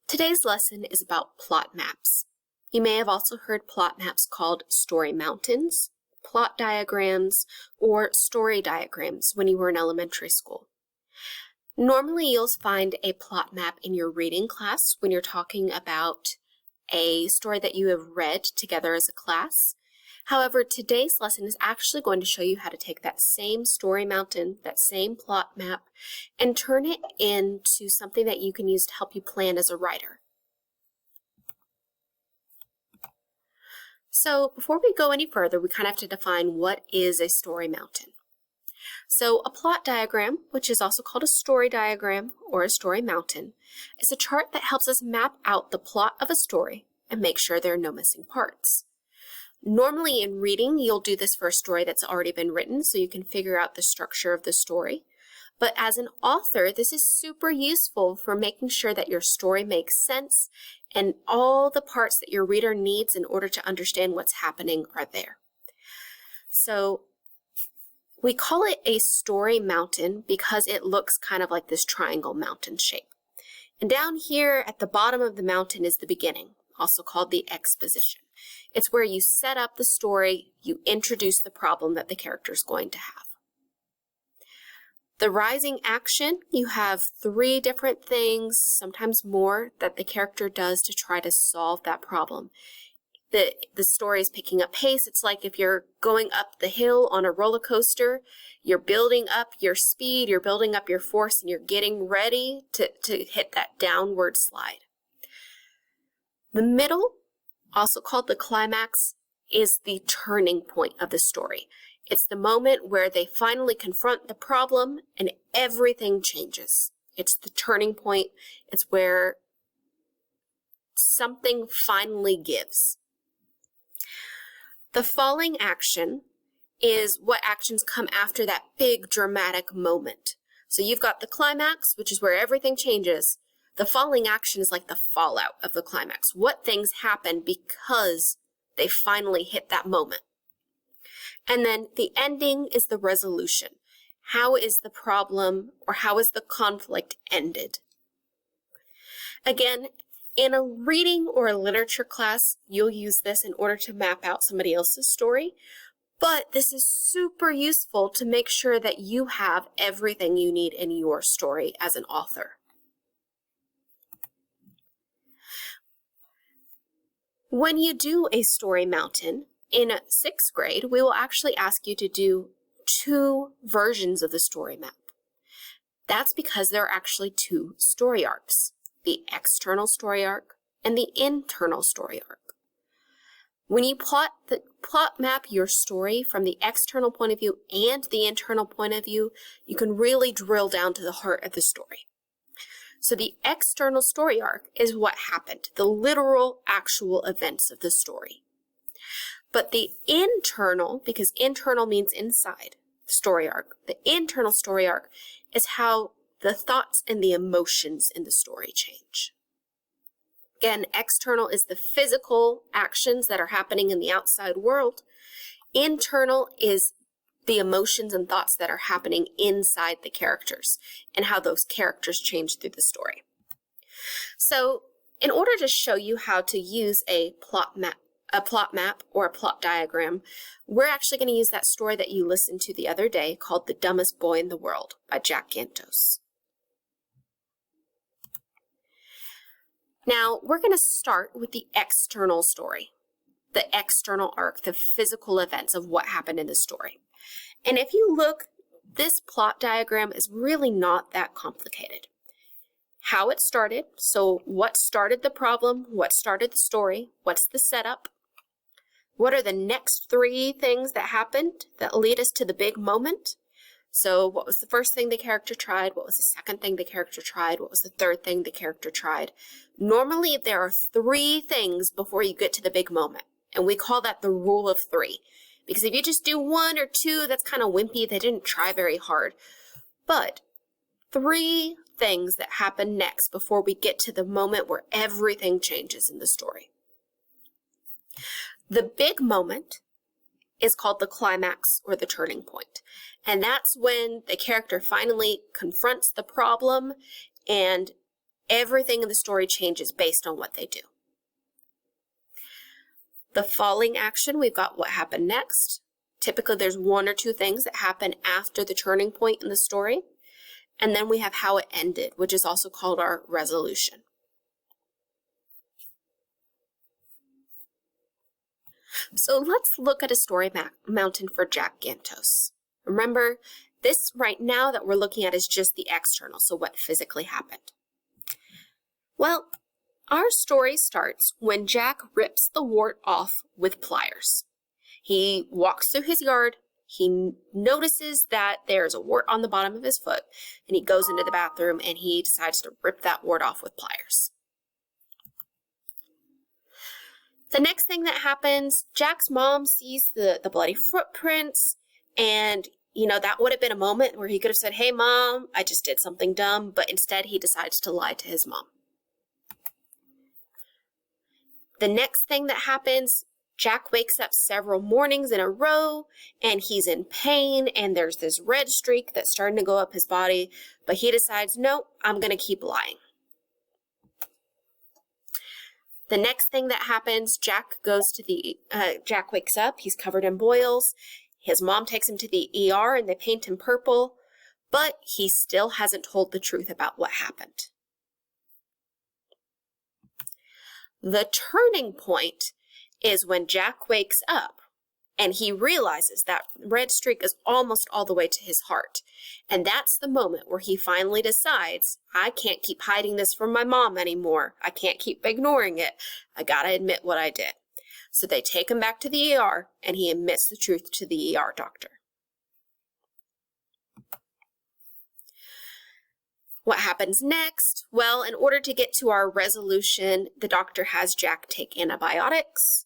Today's lesson is about plot maps. You may have also heard plot maps called story mountains, plot diagrams, or story diagrams when you were in elementary school. Normally, you'll find a plot map in your reading class when you're talking about a story that you have read together as a class. However, today's lesson is actually going to show you how to take that same story mountain, that same plot map, and turn it into something that you can use to help you plan as a writer. So before we go any further, we kind of have to define what is a story mountain. So a plot diagram, which is also called a story diagram or a story mountain, is a chart that helps us map out the plot of a story and make sure there are no missing parts. Normally in reading, you'll do this for a story that's already been written so you can figure out the structure of the story. But as an author, this is super useful for making sure that your story makes sense and all the parts that your reader needs in order to understand what's happening are there. So we call it a story mountain because it looks kind of like this triangle mountain shape. And down here at the bottom of the mountain is the beginning, also called the exposition. It's where you set up the story, you introduce the problem that the character is going to have. The rising action, you have 3 different things, sometimes more, that the character does to try to solve that problem. The story is picking up pace. It's like if you're going up the hill on a roller coaster, you're building up your speed, you're building up your force, and you're getting ready to hit that downward slide. The middle, also called the climax, is the turning point of the story. It's the moment where they finally confront the problem and everything changes. It's the turning point. It's where something finally gives. The falling action is what actions come after that big dramatic moment. So you've got the climax, which is where everything changes. The falling action is like the fallout of the climax. What things happen because they finally hit that moment. And then the ending is the resolution. How is the problem or how is the conflict ended? Again, in a reading or a literature class, you'll use this in order to map out somebody else's story. But this is super useful to make sure that you have everything you need in your story as an author. When you do a story mountain, in 6th grade, we will actually ask you to do 2 versions of the story map. That's because there are actually 2 story arcs, the external story arc and the internal story arc. When you plot map your story from the external point of view and the internal point of view, you can really drill down to the heart of the story. So the external story arc is what happened, the literal, actual events of the story. But the internal, because internal means inside, story arc, the internal story arc is how the thoughts and the emotions in the story change. Again, external is the physical actions that are happening in the outside world. Internal is the emotions and thoughts that are happening inside the characters and how those characters change through the story. So in order to show you how to use a plot map or a plot diagram, we're actually going to use that story that you listened to the other day called The Dumbest Boy in the World by Jack Gantos. Now, we're going to start with the external story, the external arc, the physical events of what happened in the story. And if you look, this plot diagram is really not that complicated. How it started, so what started the problem, what started the story, what's the setup, what are the next 3 things that happened that lead us to the big moment? So what was the first thing the character tried? What was the second thing the character tried? What was the third thing the character tried? Normally, there are 3 things before you get to the big moment, and we call that the rule of 3. Because if you just do 1 or 2, that's kind of wimpy. They didn't try very hard. But 3 things that happen next before we get to the moment where everything changes in the story. The big moment is called the climax or the turning point. And that's when the character finally confronts the problem and everything in the story changes based on what they do. The falling action, we've got what happened next. Typically, there's one or two things that happen after the turning point in the story. And then we have how it ended, which is also called our resolution. So let's look at a story mountain for Jack Gantos. Remember, this right now that we're looking at is just the external, so what physically happened. Well, our story starts when Jack rips the wart off with pliers. He walks through his yard, he notices that there's a wart on the bottom of his foot, and he goes into the bathroom and he decides to rip that wart off with pliers. The next thing that happens, Jack's mom sees the bloody footprints, and that would have been a moment where he could have said, "Hey mom, I just did something dumb," but instead he decides to lie to his mom. The next thing that happens, Jack wakes up several mornings in a row and he's in pain and there's this red streak that's starting to go up his body, but he decides, "Nope, I'm going to keep lying." The next thing that happens, Jack wakes up, he's covered in boils. His mom takes him to the ER and they paint him purple, but he still hasn't told the truth about what happened. The turning point is when Jack wakes up and he realizes that red streak is almost all the way to his heart. And that's the moment where he finally decides, I can't keep hiding this from my mom anymore. I can't keep ignoring it. I gotta admit what I did. So they take him back to the ER and he admits the truth to the ER doctor. What happens next? Well, in order to get to our resolution, the doctor has Jack take antibiotics.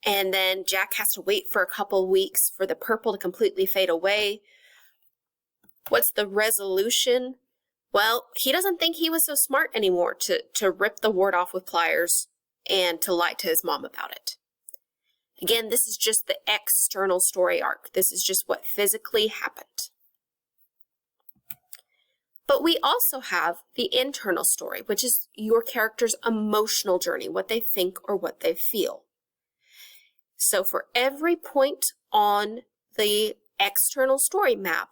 And then Jack has to wait for a couple weeks for the purple to completely fade away. What's the resolution? Well, he doesn't think he was so smart anymore to rip the wart off with pliers and to lie to his mom about it. Again, this is just the external story arc. This is just what physically happened. But we also have the internal story, which is your character's emotional journey, what they think or what they feel. So for every point on the external story map,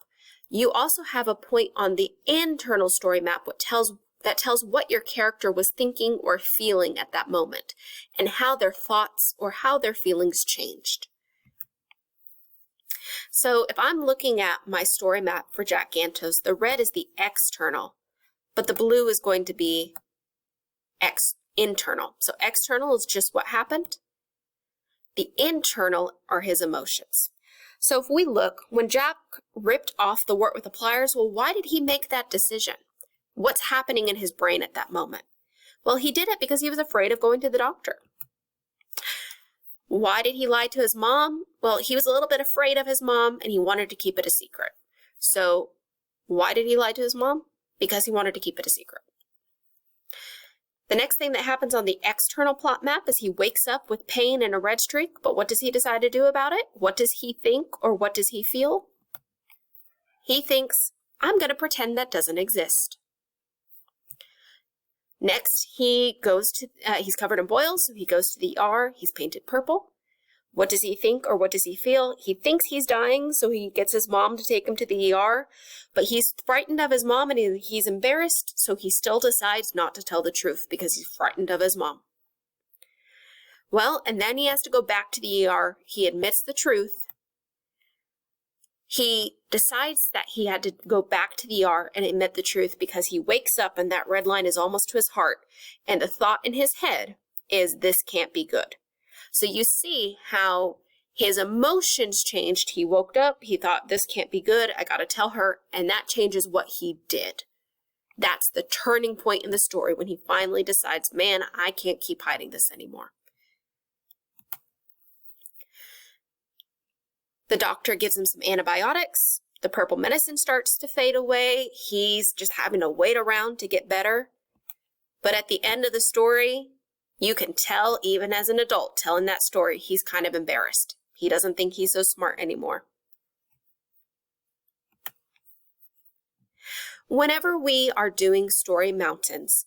you also have a point on the internal story map that tells what your character was thinking or feeling at that moment and how their thoughts or how their feelings changed. So if I'm looking at my story map for Jack Gantos, the red is the external, but the blue is going to be internal. So external is just what happened. The internal are his emotions. So if we look, when Jack ripped off the wart with the pliers, well, why did he make that decision? What's happening in his brain at that moment? Well, he did it because he was afraid of going to the doctor. Why did he lie to his mom? Well, he was a little bit afraid of his mom and he wanted to keep it a secret. So why did he lie to his mom? Because he wanted to keep it a secret. The next thing that happens on the external plot map is he wakes up with pain and a red streak, but what does he decide to do about it? What does he think or what does he feel? He thinks, I'm going to pretend that doesn't exist. Next, he's covered in boils, so he goes to the ER, he's painted purple. What does he think or what does he feel? He thinks he's dying, so he gets his mom to take him to the ER, but he's frightened of his mom and he's embarrassed, so he still decides not to tell the truth because he's frightened of his mom. Well, and then he has to go back to the ER. He admits the truth. He decides that he had to go back to the ER and admit the truth because he wakes up and that red line is almost to his heart, and the thought in his head is, this can't be good. So you see how his emotions changed. He woke up, he thought, this can't be good, I gotta tell her, and that changes what he did. That's the turning point in the story when he finally decides, man, I can't keep hiding this anymore. The doctor gives him some antibiotics. The purple medicine starts to fade away. He's just having to wait around to get better. But at the end of the story, you can tell, even as an adult telling that story, he's kind of embarrassed. He doesn't think he's so smart anymore. Whenever we are doing story mountains,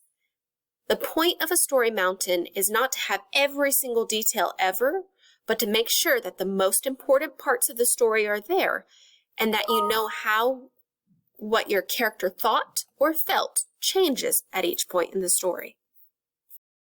the point of a story mountain is not to have every single detail ever, but to make sure that the most important parts of the story are there and that you know how what your character thought or felt changes at each point in the story.